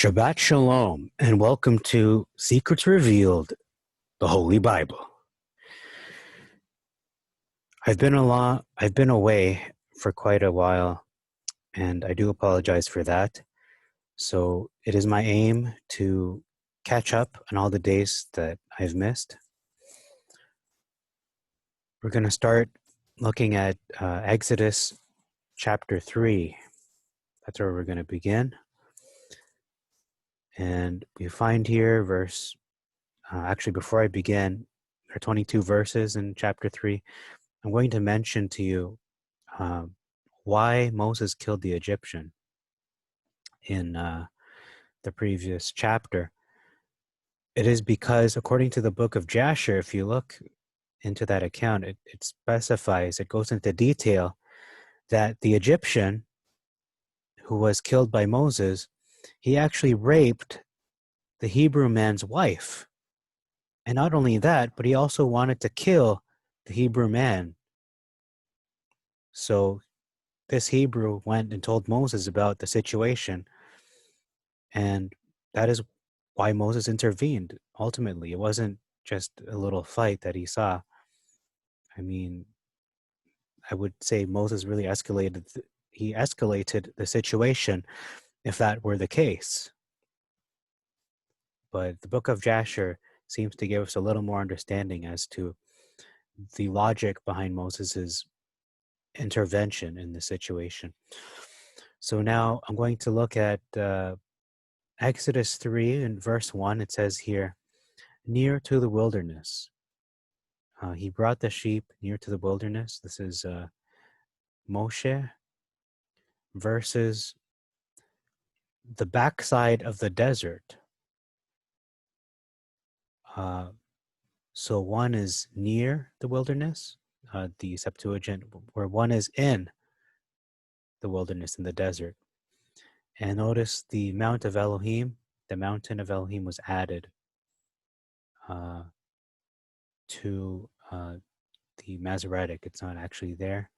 Shabbat Shalom, and welcome to Secrets Revealed, the Holy Bible. I've been away for quite a while, and I do apologize for that. So it is my aim to catch up on all the days that I've missed. We're going to start looking at Exodus chapter 3. That's where we're going to begin. And we find here before I begin, there are 22 verses in chapter 3. I'm going to mention to you why Moses killed the Egyptian in the previous chapter. It is because, according to the book of Jasher, if you look into that account, it specifies, it goes into detail that the Egyptian who was killed by Moses, he actually raped the Hebrew man's wife. And not only that, but he also wanted to kill the Hebrew man. So this Hebrew went and told Moses about the situation, and that is why Moses intervened. Ultimately, it wasn't just a little fight that he saw. I mean, I would say Moses really escalated the situation if that were the case. But the book of Jasher seems to give us a little more understanding as to the logic behind Moses's intervention in the situation. So now I'm going to look at Exodus 3 and verse 1. It says here, near to the wilderness. He brought the sheep near to the wilderness. This is Moshe versus the backside of the desert. So one is near the wilderness, the Septuagint, where one is in the wilderness, in the desert. And notice the Mount of Elohim, the mountain of Elohim was added to the Masoretic. It's not actually there.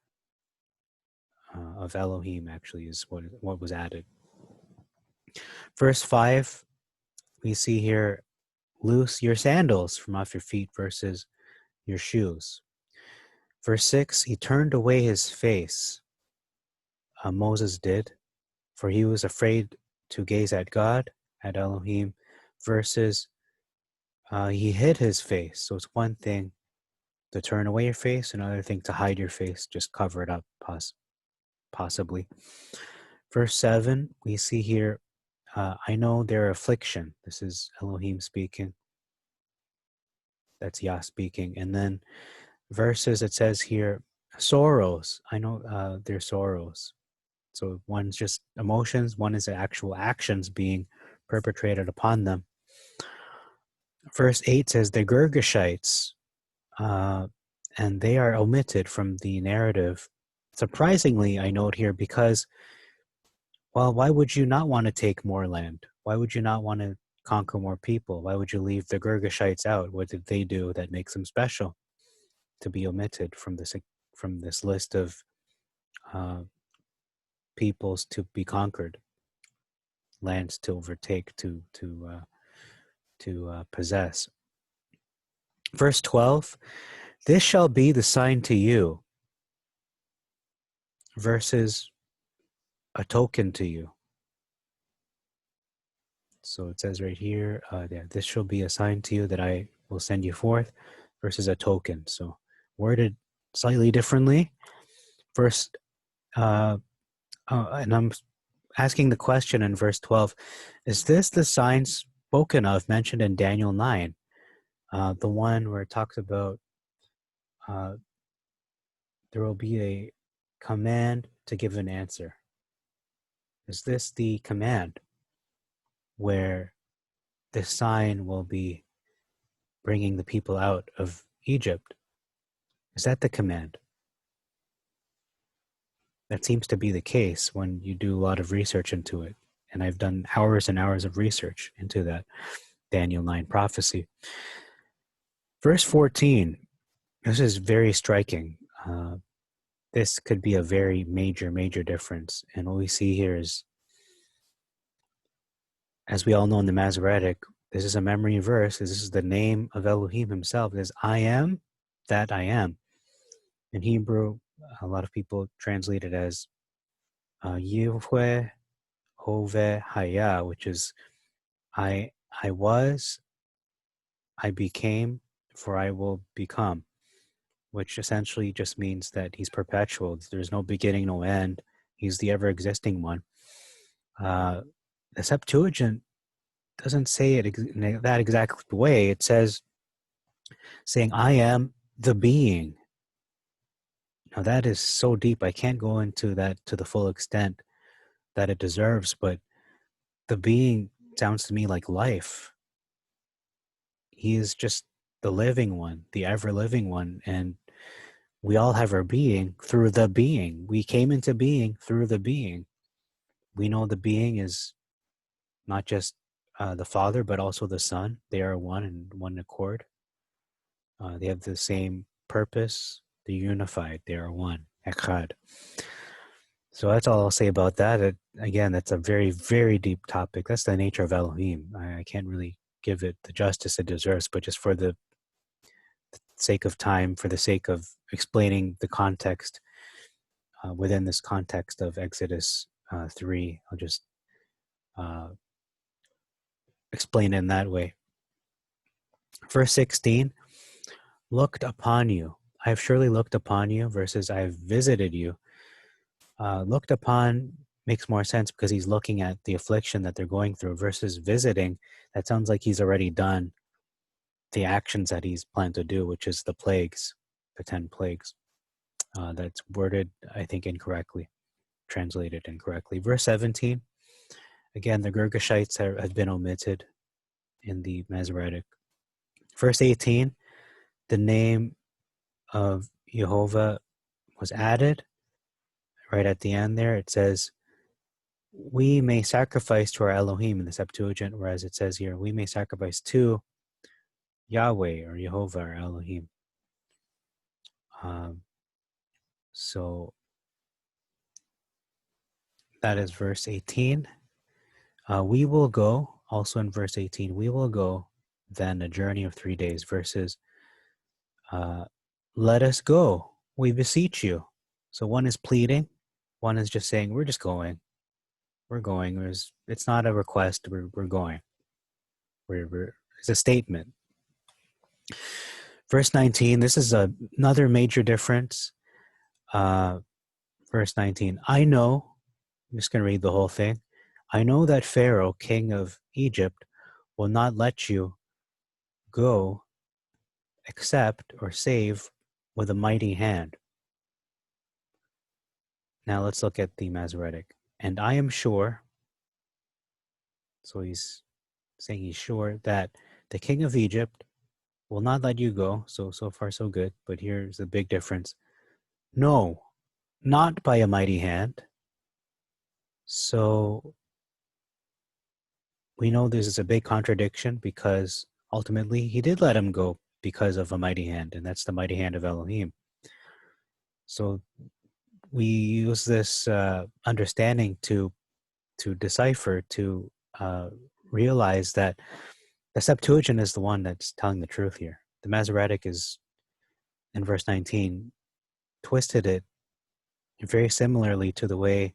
Of Elohim actually is what was added. Verse 5, we see here, loose your sandals from off your feet versus your shoes. Verse 6, he turned away his face. Moses did, for he was afraid to gaze at God, at Elohim, versus he hid his face. So it's one thing to turn away your face, another thing to hide your face, just cover it up, possibly. Verse 7, we see here, I know their affliction. This is Elohim speaking. That's Yah speaking. And then verses, it says here, sorrows. I know their sorrows. So one's just emotions, one is actual actions being perpetrated upon them. Verse 8 says the Girgashites, and they are omitted from the narrative. Surprisingly, I note here, because, well, why would you not want to take more land? Why would you not want to conquer more people? Why would you leave the Girgashites out? What did they do that makes them special to be omitted from this list of peoples to be conquered, lands to overtake, to possess? Verse 12, this shall be the sign to you versus a token to you. So it says right here, this shall be a sign to you that I will send you forth versus a token. So worded slightly differently. First, and I'm asking the question in verse 12, is this the sign spoken of, mentioned in Daniel 9? The one where it talks about there will be a command to give an answer. Is this the command where this sign will be bringing the people out of Egypt? Is that the command? That seems to be the case when you do a lot of research into it. And I've done hours and hours of research into that Daniel 9 prophecy. Verse 14, this is very striking. This could be a very major difference. And what we see here is, as we all know in the Masoretic, this is a memory verse. This is the name of Elohim himself. It is, I am that I am. In Hebrew, a lot of people translate it as Yahweh Hove Haya, which is I was, I became, for I will become, which essentially just means that he's perpetual. There's no beginning, no end. He's the ever-existing one. The Septuagint doesn't say it in that exact way. It says, saying, I am the being. Now that is so deep. I can't go into that to the full extent that it deserves, but the being sounds to me like life. He is just the living one, the ever-living one, and we all have our being through the being. We came into being through the being. We know the being is not just the Father, but also the Son. They are one and one accord. They have the same purpose. They're unified. They are one. Echad. So that's all I'll say about that. Again, that's a very, very deep topic. That's the nature of Elohim. I can't really give it the justice it deserves, but just for the sake of time, for the sake of explaining the context within this context of Exodus 3, I'll just explain it in that way. Verse 16, looked upon you. I have surely looked upon you versus I have visited you. Looked upon makes more sense because he's looking at the affliction that they're going through versus visiting. That sounds like he's already done the actions that he's planned to do, which is the plagues, the 10 plagues. That's worded, I think, incorrectly, translated incorrectly. Verse 17, again, the Girgashites have been omitted in the Masoretic. Verse 18, the name of Jehovah was added. Right at the end there, it says, we may sacrifice to our Elohim in the Septuagint, whereas it says here, we may sacrifice to Yahweh or Jehovah or Elohim. So that is verse 18. We will go, also in verse 18, we will go then a journey of 3 days versus let us go, we beseech you. So one is pleading, one is just saying, we're just going. We're going. It's not a request, we're going. It's a statement. Verse 19, this is another major difference. Verse 19, I know, I'm just going to read the whole thing. I know that Pharaoh, king of Egypt, will not let you go except or save with a mighty hand. Now let's look at the Masoretic. And I am sure, so he's saying he's sure that the king of Egypt will not let you go. So far so good, but here's the big difference. No, not by a mighty hand. So we know this is a big contradiction because ultimately he did let him go because of a mighty hand, and that's the mighty hand of Elohim. So we use this understanding to decipher, to realize that the Septuagint is the one that's telling the truth here. The Masoretic is, in verse 19, twisted it very similarly to the way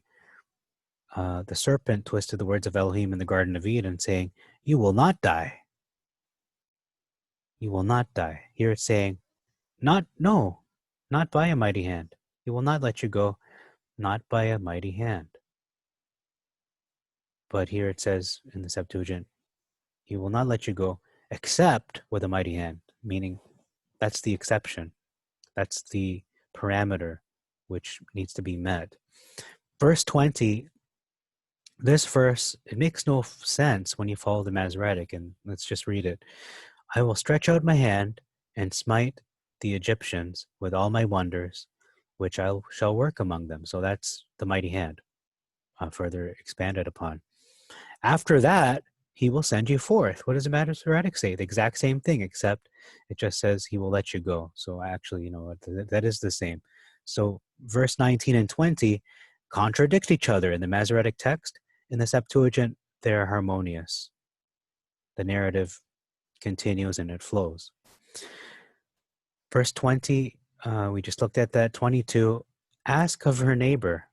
the serpent twisted the words of Elohim in the Garden of Eden, saying, you will not die. You will not die. Here it's saying, not by a mighty hand. He will not let you go, not by a mighty hand. But here it says in the Septuagint, he will not let you go except with a mighty hand, meaning that's the exception. That's the parameter which needs to be met. Verse 20, this verse, it makes no sense when you follow the Masoretic, and let's just read it. I will stretch out my hand and smite the Egyptians with all my wonders, which I shall work among them. So that's the mighty hand, further expanded upon. After that, he will send you forth. What does the Masoretic say? The exact same thing, except it just says he will let you go. So actually, that is the same. So verse 19 and 20 contradict each other in the Masoretic text. In the Septuagint, they're harmonious. The narrative continues and it flows. Verse 20, we just looked at that. 22, ask of her neighbor.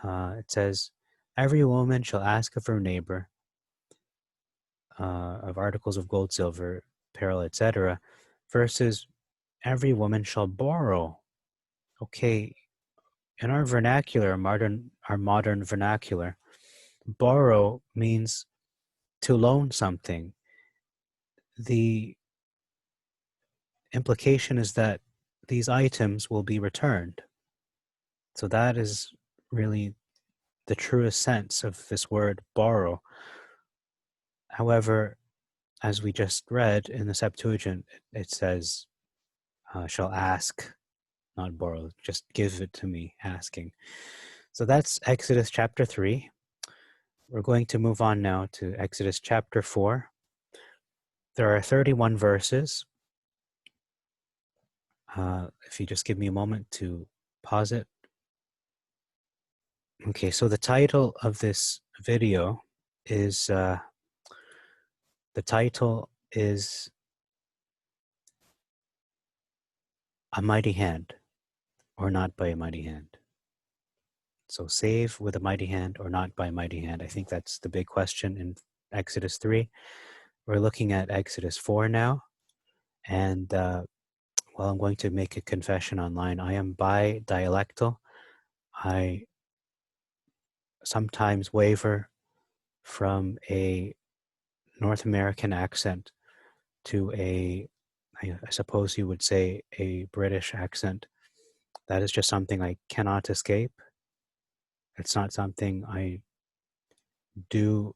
It says, every woman shall ask of her neighbor of articles of gold, silver, apparel, etc. Versus every woman shall borrow. Okay, in our vernacular, our modern vernacular, borrow means to loan something. The implication is that these items will be returned. So that is really the truest sense of this word borrow. However, as we just read in the Septuagint, it says, shall ask, not borrow, just give it to me, asking. So that's Exodus chapter 3. We're going to move on now to Exodus chapter 4. There are 31 verses. If you just give me a moment to pause it. Okay, so the title of this video is A Mighty Hand, or Not by a Mighty Hand. So save with a mighty hand or not by a mighty hand. I think that's the big question in Exodus 3. We're looking at Exodus 4 now. And I'm going to make a confession online. I am bi-dialectal. I sometimes waver from a North American accent to I suppose you would say, a British accent. That is just something I cannot escape. It's not something I do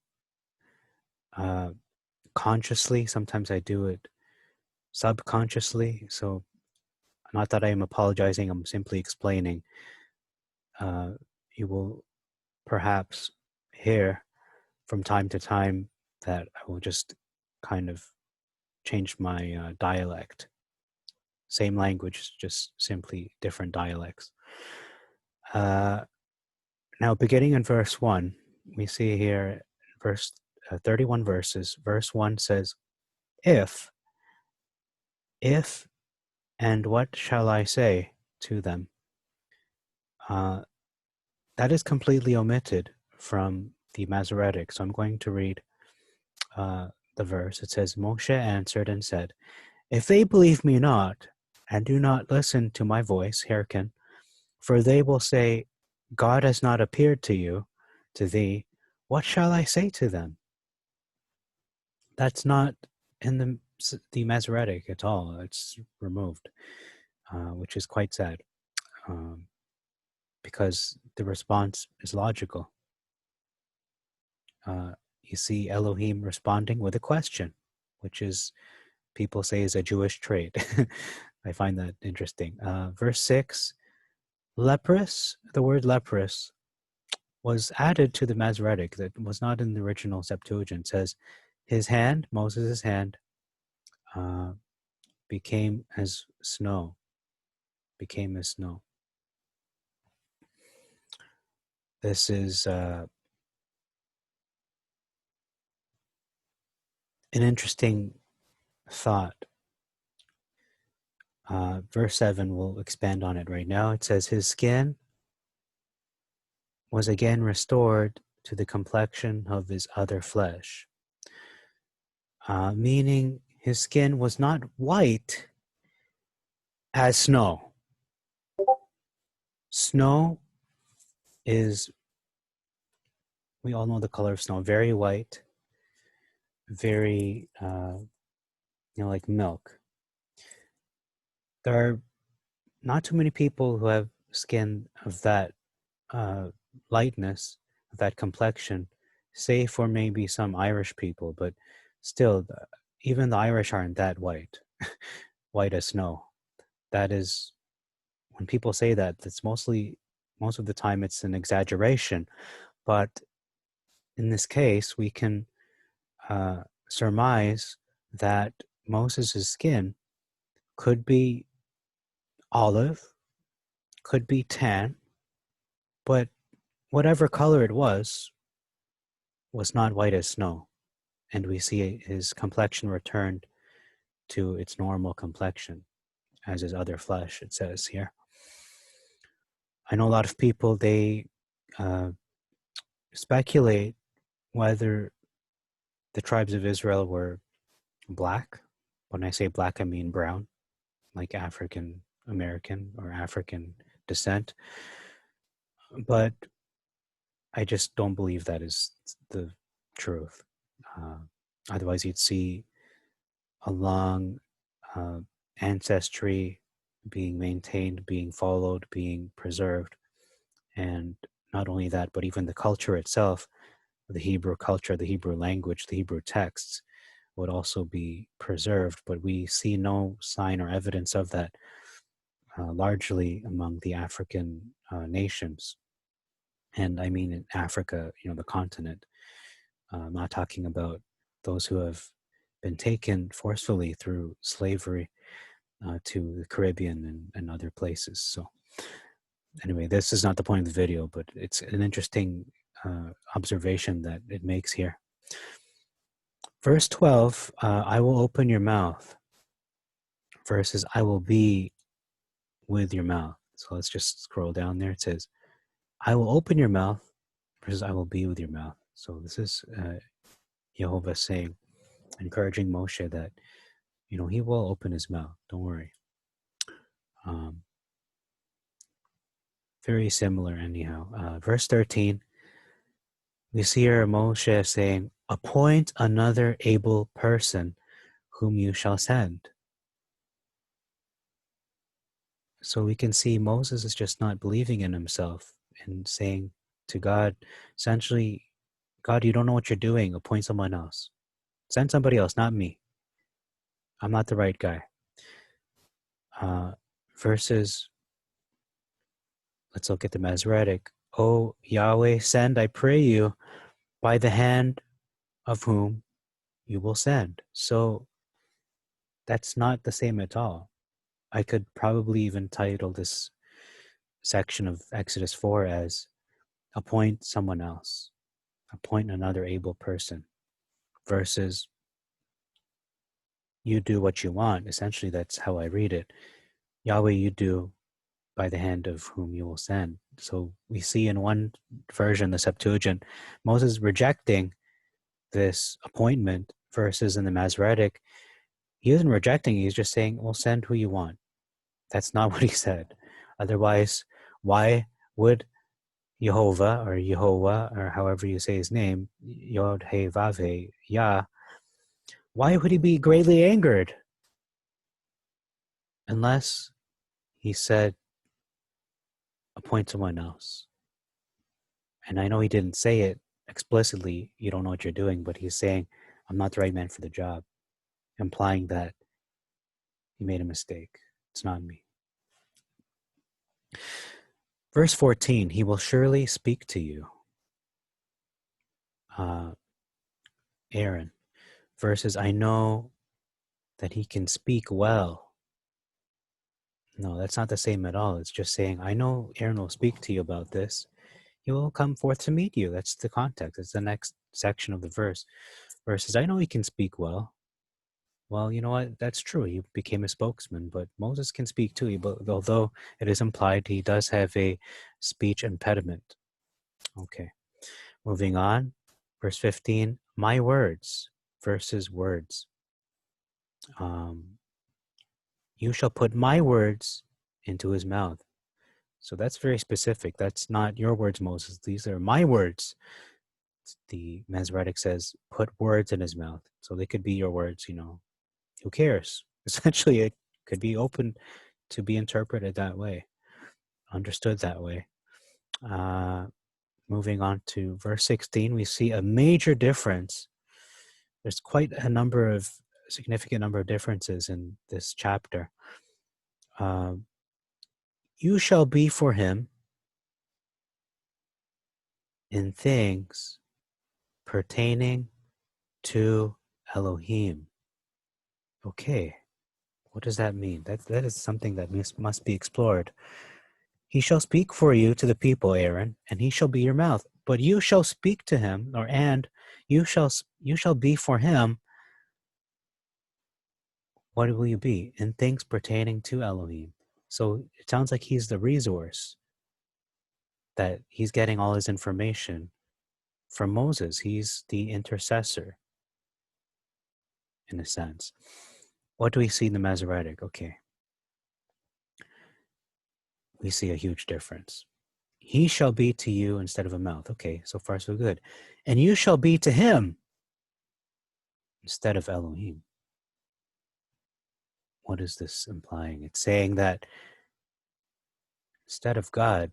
consciously. Sometimes I do it subconsciously. So not that I am apologizing, I'm simply explaining. You will perhaps hear from time to time that I will just kind of change my dialect. Same language, just simply different dialects. Now, beginning in verse 1, we see here, verse 31 verses. Verse 1 says, if, and what shall I say to them? That is completely omitted from the Masoretic. So I'm going to read the verse. It says, Moshe answered and said, if they believe me not, and do not listen to my voice, hearken, for they will say, God has not appeared to thee, what shall I say to them? That's not in the Masoretic at all. It's removed, which is quite sad, because the response is logical. You see Elohim responding with a question, which is, people say, is a Jewish trait. I find that interesting. Verse 6, leprous, the word leprous was added to the Masoretic that was not in the original Septuagint. It says, his hand, Moses' hand, became as snow. This is an interesting thought. Verse 7, we'll expand on it right now. It says, his skin was again restored to the complexion of his other flesh. Meaning his skin was not white as snow. Snow is, we all know the color of snow, very white, very, like milk. There are not too many people who have skin of that lightness, of that complexion, save for maybe some Irish people, but still, even the Irish aren't that white, white as snow. That is, when people say that, that's most of the time it's an exaggeration. But in this case, we can surmise that Moses' skin could be olive, could be tan, but whatever color it was, was not white as snow, and we see his complexion returned to its normal complexion, as his other flesh, it says here. I know a lot of people, they speculate whether the tribes of Israel were black. When I say black, I mean brown, like African American or African descent. But I just don't believe that is the truth. Otherwise, you'd see a long ancestry being maintained, being followed, being preserved. And not only that, but even the culture itself, the Hebrew culture, the Hebrew language, the Hebrew texts would also be preserved. But we see no sign or evidence of that, largely among the African nations. And I mean in Africa, the continent. I'm not talking about those who have been taken forcefully through slavery to the Caribbean and other places. So anyway, this is not the point of the video, but it's an interesting observation that it makes here. Verse 12, I will open your mouth, versus I will be with your mouth. So let's just scroll down there. It says, I will open your mouth, versus I will be with your mouth. So this is Jehovah saying, encouraging Moshe that, he will open his mouth. Don't worry. Very similar anyhow. Verse 13, we see here Moshe saying, appoint another able person whom you shall send. So we can see Moses is just not believing in himself and saying to God, essentially, God, you don't know what you're doing. Appoint someone else. Send somebody else, not me. I'm not the right guy. Verses, let's look at the Masoretic. O Yahweh, send, I pray you, by the hand of whom you will send. So that's not the same at all. I could probably even title this section of Exodus 4 as appoint someone else, appoint another able person, versus you do what you want. Essentially, that's how I read it. Yahweh, you do by the hand of whom you will send. So we see in one version, the Septuagint, Moses rejecting this appointment, versus in the Masoretic, he isn't rejecting, he's just saying, well, send who you want. That's not what he said. Otherwise, why would Jehovah or however you say his name, Yod He Vav He, Yah, why would he be greatly angered? Unless he said, appoint someone else. And I know he didn't say it explicitly, you don't know what you're doing, but he's saying, I'm not the right man for the job, implying that he made a mistake. It's not me. Verse 14, he will surely speak to you. Aaron, versus I know that he can speak well. No, that's not the same at all. It's just saying, I know Aaron will speak to you about this. He will come forth to meet you. That's the context. It's the next section of the verse. Versus, I know he can speak well. Well, you know what? That's true. He became a spokesman, but Moses can speak too. But although it is implied, he does have a speech impediment. Okay. Moving on. Verse 15, my words versus words. You shall put my words into his mouth. So that's very specific. That's not your words, Moses. These are my words. The Masoretic says, put words in his mouth. So they could be your words, Who cares? Essentially, it could be open to be interpreted that way, understood that way. Moving on to verse 16, we see a major difference. There's quite a significant number of differences in this chapter. You shall be for him in things pertaining to Elohim. Okay, what does that mean? That is something that must be explored. He shall speak for you to the people, Aaron, and he shall be your mouth. But you shall speak to him, and You shall be for him. What will you be? In things pertaining to Elohim. So it sounds like he's the resource, that he's getting all his information from Moses. He's the intercessor, in a sense. What do we see in the Masoretic? Okay. We see a huge difference. He shall be to you instead of a mouth. Okay, so far so good. And you shall be to him instead of Elohim. What is this implying? It's saying that instead of God,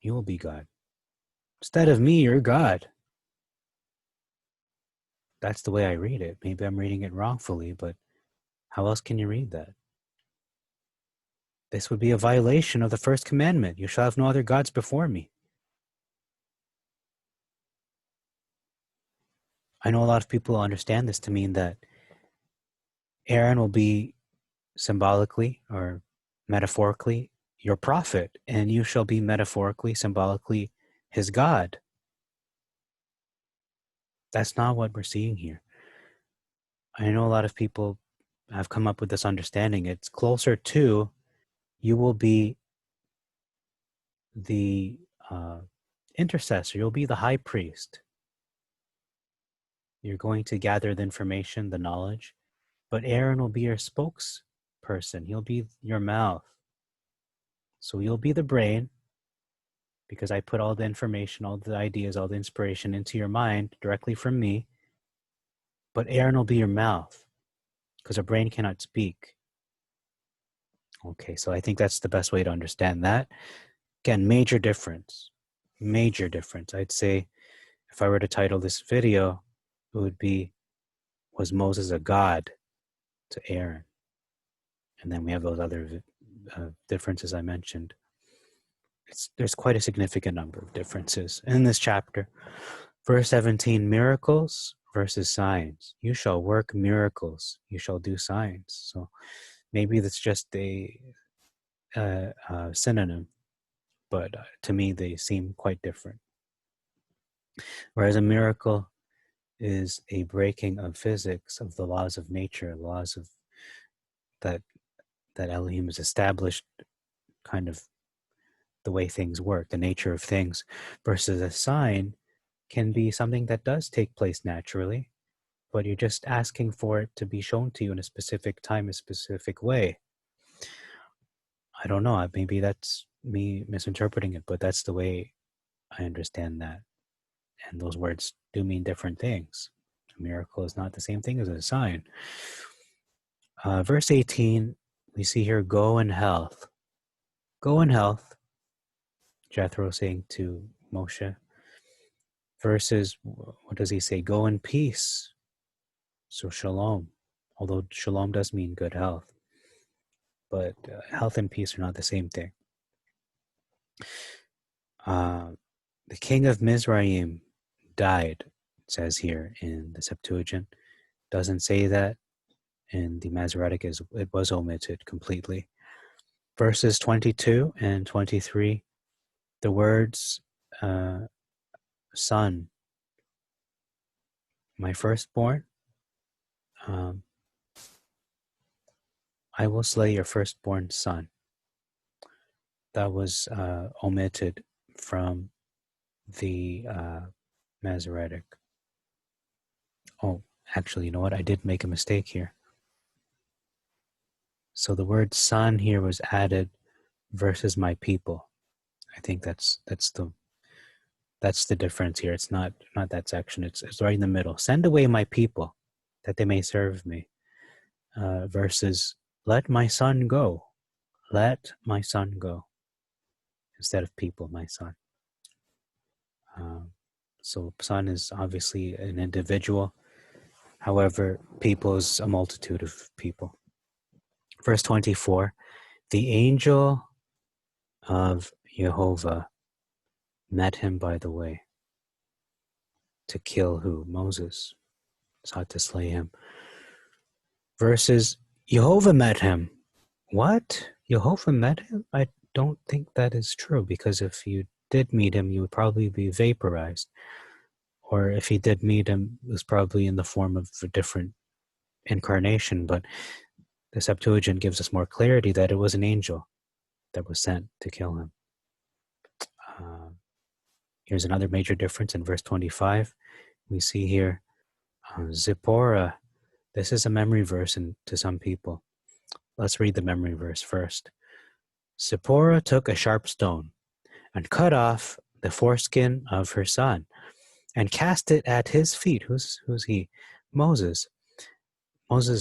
you will be God. Instead of me, you're God. That's the way I read it. Maybe I'm reading it wrongfully, but how else can you read that? This would be a violation of the first commandment. You shall have no other gods before me. I know a lot of people understand this to mean that Aaron will be symbolically or metaphorically your prophet, and you shall be metaphorically, symbolically his God. That's not what we're seeing here. I know a lot of people have come up with this understanding. It's closer to, you will be the intercessor, you'll be the high priest. You're going to gather the information, the knowledge, but Aaron will be your spokesperson. He'll be your mouth. So you'll be the brain, because I put all the information, all the ideas, all the inspiration into your mind directly from me. But Aaron will be your mouth, because a brain cannot speak. Okay, so I think that's the best way to understand that. Again, major difference. Major difference. I'd say if I were to title this video, it would be, was Moses a god to Aaron? And then we have those other differences I mentioned. There's quite a significant number of differences in this chapter. Verse 17, miracles versus signs. You shall work miracles. You shall do signs. So maybe that's just a synonym, but to me they seem quite different. Whereas a miracle is a breaking of physics, of the laws of nature, laws of that Elohim has established, kind of the way things work, the nature of things, versus a sign can be something that does take place naturally, but you're just asking for it to be shown to you in a specific time, a specific way. I don't know, maybe that's me misinterpreting it, but that's the way I understand that. And those words do mean different things. A miracle is not the same thing as a sign. Verse 18, we see here, go in health. Go in health, Jethro saying to Moshe. Versus, what does he say? Go in peace. So shalom. Although shalom does mean good health. But health and peace are not the same thing. The king of Mizraim died, it says here in the Septuagint. Doesn't say that. In the Masoretic, it was omitted completely. Verses 22 and 23, the words, son, my firstborn, I will slay your firstborn son. That was omitted from the Masoretic. Oh, actually, you know what? I did make a mistake here. So the word son here was added versus my people. I think that's the difference here. It's not that section. It's right in the middle. Send away my people, that they may serve me. Versus let my son go. Let my son go. Instead of people, my son. So son is obviously an individual. However, people is a multitude of people. Verse 24, the angel of Jehovah met him by the way to kill who? Moses. Sought to slay him. Versus Jehovah met him. What? Jehovah met him? I don't think that is true, because if you did meet him, you would probably be vaporized. Or if he did meet him, it was probably in the form of a different incarnation. But the Septuagint gives us more clarity that it was an angel that was sent to kill him. Here's another major difference in verse 25. We see here Zipporah. This is a memory verse to some people. Let's read the memory verse first. Zipporah took a sharp stone and cut off the foreskin of her son and cast it at his feet. Who's he? Moses'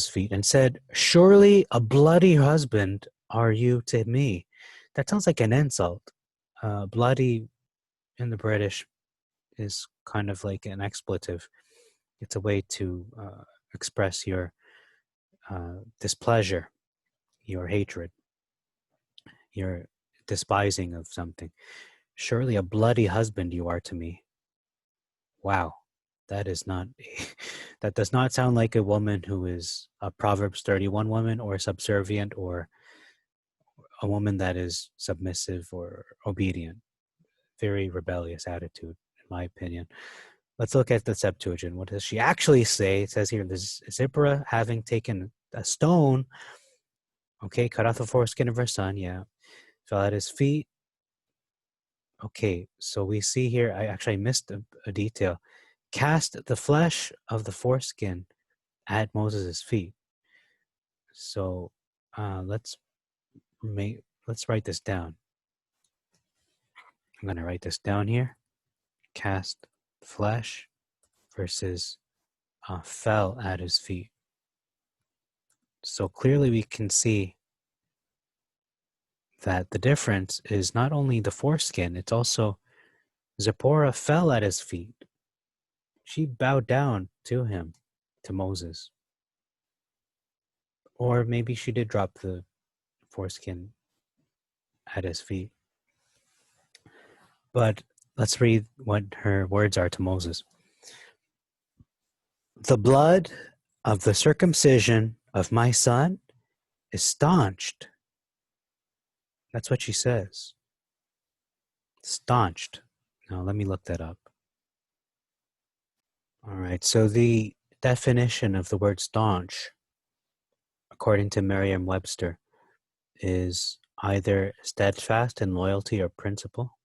feet, and said, "Surely a bloody husband are you to me." That sounds like an insult. Bloody in the British is kind of like an expletive. It's a way to express your displeasure, your hatred, your despising of something. Surely a bloody husband you are to me. Wow, that does not sound like a woman who is a Proverbs 31 woman, or subservient, or a woman that is submissive or obedient. Very rebellious attitude, in my opinion. Let's look at the Septuagint. What does she actually say? It says here, this Zipporah, having taken a stone, okay, cut off the foreskin of her son, yeah, fell at his feet. Okay, so we see here, I missed a detail. Cast the flesh of the foreskin at Moses' feet. So let's write this down. I'm going to write this down here. Cast flesh versus fell at his feet. So clearly we can see that the difference is not only the foreskin, it's also Zipporah fell at his feet. She bowed down to him, to Moses. Or maybe she did drop the foreskin at his feet. But let's read what her words are to Moses. The blood of the circumcision of my son is staunched. That's what she says. Staunched. Now let me look that up. All right, so the definition of the word staunch, according to Merriam-Webster, is either steadfast in loyalty or principle.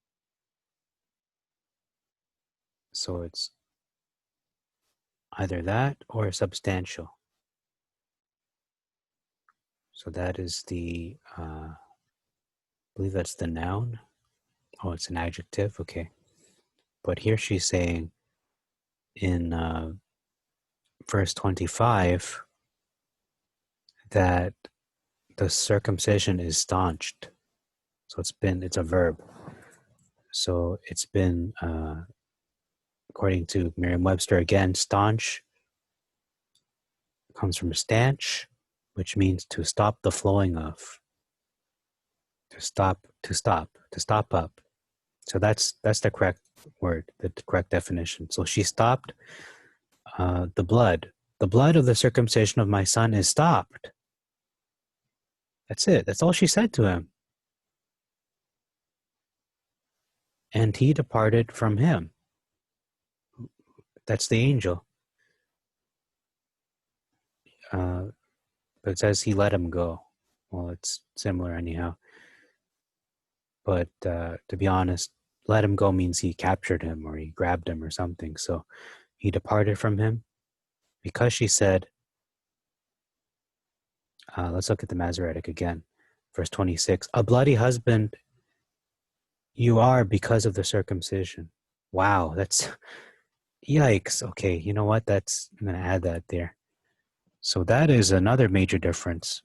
So it's either that or substantial. So that is I believe that's the noun. Oh, it's an adjective, okay. But here she's saying in verse 25 that the circumcision is staunched. So it's a verb. So it's been, according to Merriam-Webster, again, staunch comes from stanch, which means to stop the flowing of, to stop up. So that's the correct word, the correct definition. So she stopped the blood. The blood of the circumcision of my son is stopped. That's it. That's all she said to him. And he departed from him. That's the angel. But it says he let him go. Well, it's similar anyhow. But to be honest, let him go means he captured him or he grabbed him or something. So he departed from him because she said, let's look at the Masoretic again. Verse 26, a bloody husband you are because of the circumcision. Wow, that's, yikes. Okay, you know what? I'm going to add that there. So that is another major difference.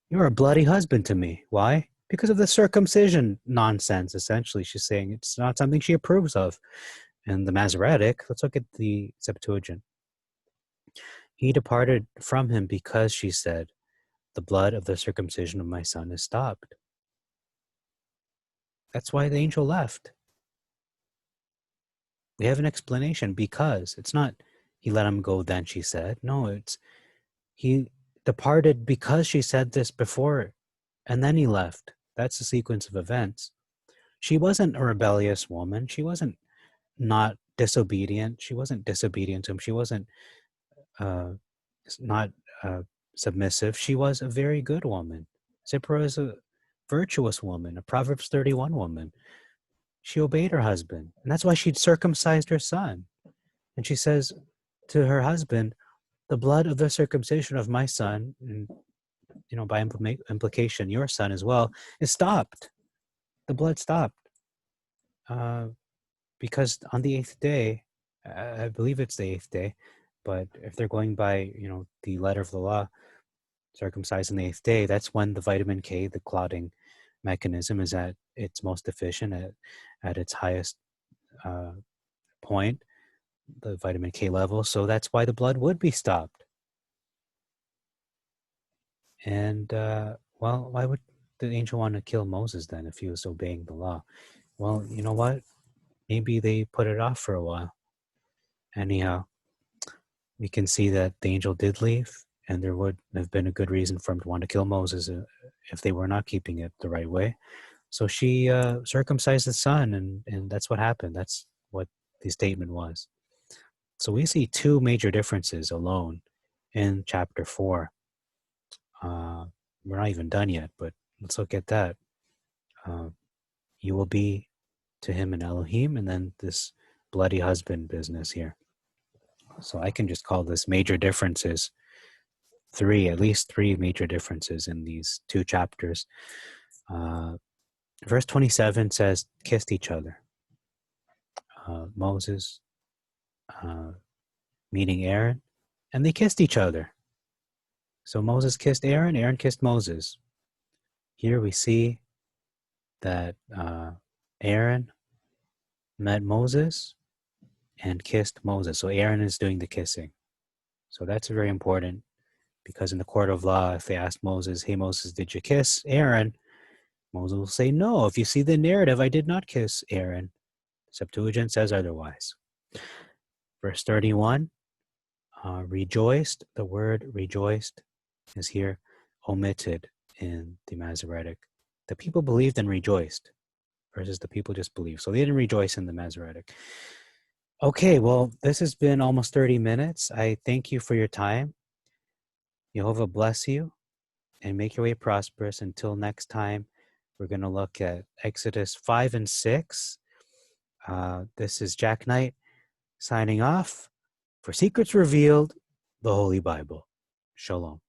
You're a bloody husband to me. Why? Because of the circumcision nonsense, essentially. She's saying it's not something she approves of. And the Masoretic, let's look at the Septuagint. He departed from him because, she said, the blood of the circumcision of my son is stopped. That's why the angel left. We have an explanation, because. It's not he let him go then, she said. No, it's he departed because she said this before, and then he left. That's the sequence of events. She wasn't a rebellious woman. She wasn't not disobedient. She wasn't disobedient to him. She wasn't uh, not submissive. She was a very good woman. Zipporah is a virtuous woman, a Proverbs 31 woman. She obeyed her husband, and that's why she'd circumcised her son. And she says to her husband, the blood of the circumcision of my son, and by implication, your son as well, is stopped. The blood stopped. Because on the 8th day, I believe it's the 8th day, but if they're going by, the letter of the law, circumcised on the 8th day, that's when the vitamin K, the clotting mechanism, is at its most efficient, at its highest point, the vitamin K level. So that's why the blood would be stopped. And, why would the angel want to kill Moses then if he was obeying the law? Well, you know what? Maybe they put it off for a while. Anyhow, we can see that the angel did leave, and there would have been a good reason for him to want to kill Moses if they were not keeping it the right way. So she circumcised the son, and that's what happened. That's what the statement was. So we see two major differences alone in chapter 4. We're not even done yet, but let's look at that. You will be to him an Elohim, and then this bloody husband business here. So I can just call this major differences. At least three major differences in these two chapters. Verse 27 says, kissed each other. Moses meeting Aaron, and they kissed each other. So Moses kissed Aaron, Aaron kissed Moses. Here we see that Aaron met Moses and kissed Moses. So Aaron is doing the kissing. So that's very important, because in the court of law, if they ask Moses, hey Moses, did you kiss Aaron? Moses will say, no. If you see the narrative, I did not kiss Aaron. Septuagint says otherwise. Verse 31, rejoiced. The word rejoiced is here omitted in the Masoretic. The people believed and rejoiced versus the people just believed. So they didn't rejoice in the Masoretic. Okay, well, this has been almost 30 minutes. I thank you for your time. Jehovah bless you and make your way prosperous. Until next time, we're going to look at Exodus 5 and 6. This is Jack Knight signing off for Secrets Revealed, the Holy Bible. Shalom.